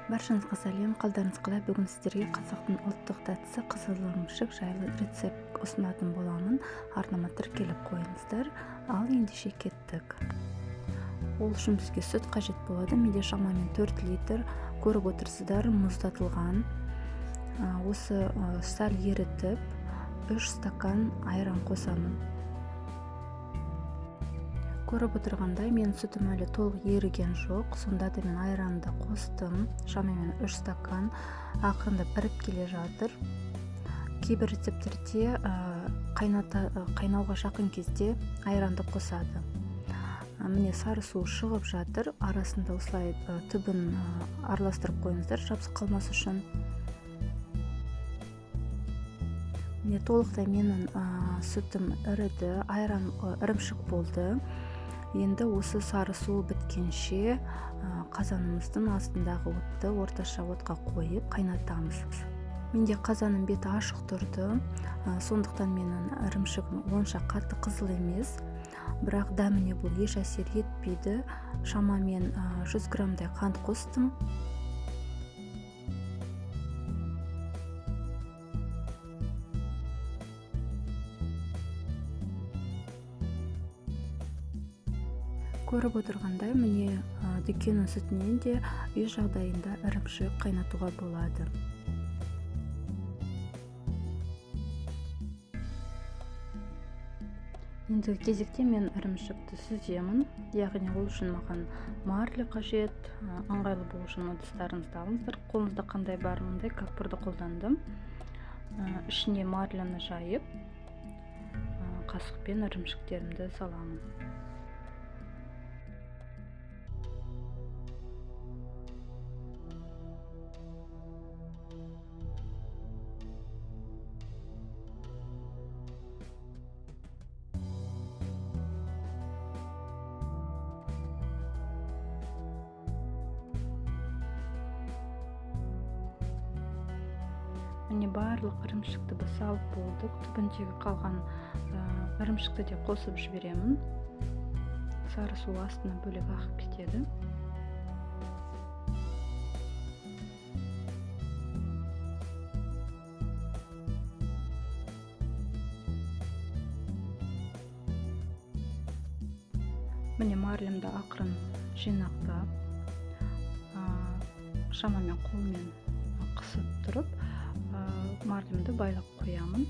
Баршаңызға сәлем, қалдарыңыз қалай? Бүгін сіздерге қазақтың ұлттық тәттісі қызыл ірімшік жайлы рецепт ұсынатын боламын. Арнама тіркеліп қойыңыздар. Ал ендеше кеттік. Ол үшін бізге сүт қажет болады. Менде шамамен 4 литр, көріп отырсыздар, мұздатылған. Осы сәл ерітіп 3 стакан айран қосамын. Көріп отырғандай, мен сүтім әлі толық еріген жоқ, сонда да мен айранды қостым. Шамамен 3 стакан ақырында біріп келе жатыр. Кейбір рецептерде қайнауға жақын кезде айранды қосады. Міне сары су шығып жатыр, арасында осылай түбін араластырып қойыңыздар, жабысып қалмас үшін. Міне толықтай менің сүтім іріді, айран ірімшік болды. Енді осы сары су біткенше қазанымыздың астындағы отты орташа отқа қойып қайнатамыз. Менде қазанның беті ашық тұрды, сондықтан менің ірімшігім онша қатты қызыл емес, бірақ дәміне бұл еш әсер етпейді. Шамамен 100 граммдай қант қостым. Көріп отырғандай, міне дүкеннің сүтінен де үй жағдайында ірімшік қайнатуға болады. Ендігі кезекте мен ірімшікті сүземін, яғни ол үшін маған марле қажет. Ыңғайлы болу үшін ыдыстарыңызды алыңыздар. Қолыңызда қандай бар, мындай капурды қолдандым. Ішіне марлені жайып, қасықпен ірімшіктерімді саламын. Міне барлық ірімшікті біз салып болдық. Түбіндегі қалған ірімшікті де қосып жіберемін. Сары су астына бөлек ағып кетеді. Міне марлемді ақырын жинақтап, шамамен қолмен қысып тұрып, марлемді байлап қоямын.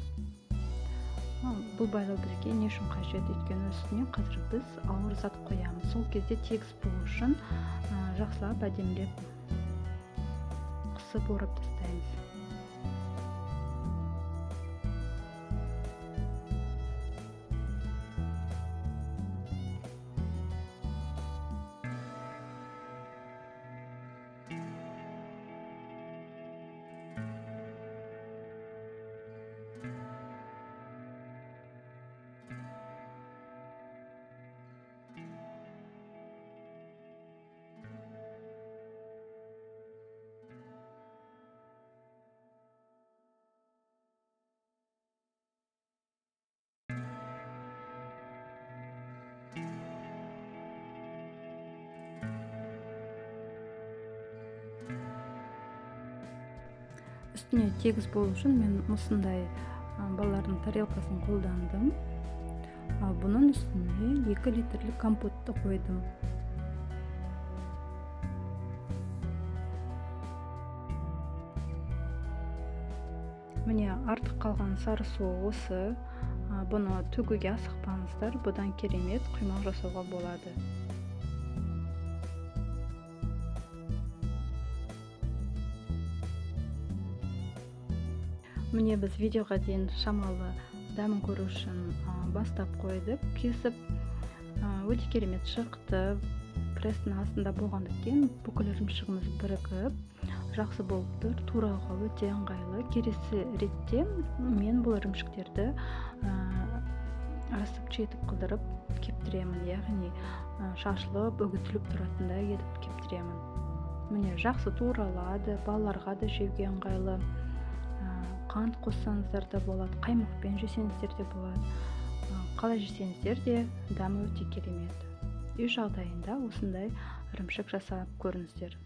Бұл байлау бізге не үшін қажет? Өйткені үстіне қазір біз ауыр зат қоямыз. Сол кезде тегіс болу үшін жақсылап әдемілеп қысып орап тастаймыз. Үстіне тегіс болу үшін мен осындай балалардың тарелкасын қолдандым. Бұның үстіне 2 литрлік компотты қойдым. Міне артық қалған сары су осы. Бұны төгуге асықпаңыздар, бұдан керемет құймақ жасауға болады. Міне біз видеоға дейін шамалы дәмін көру үшін бастап қойдық, кесіп өте керемет шықты. Пресстің астында болғандықтан бүкіл ірімшігіміз бірігіп, жақсы болып тұр. Турауға өте ыңғайлы. Келесі ретте мен бұл ірімшіктерді асып жетіп қылдырып кептіремін, яғни шашылып, үгітіліп тұратындай етіп кептіремін. Міне жақсы туралады, балаларға да жеуге ыңғайлы. Қант қоссаңыздар да болады, қаймақпен жесеңіздер де болады. Қалай жесеңіздер де дәмі өте керемет. Үй жағдайында осындай ірімшік жасап көріңіздер.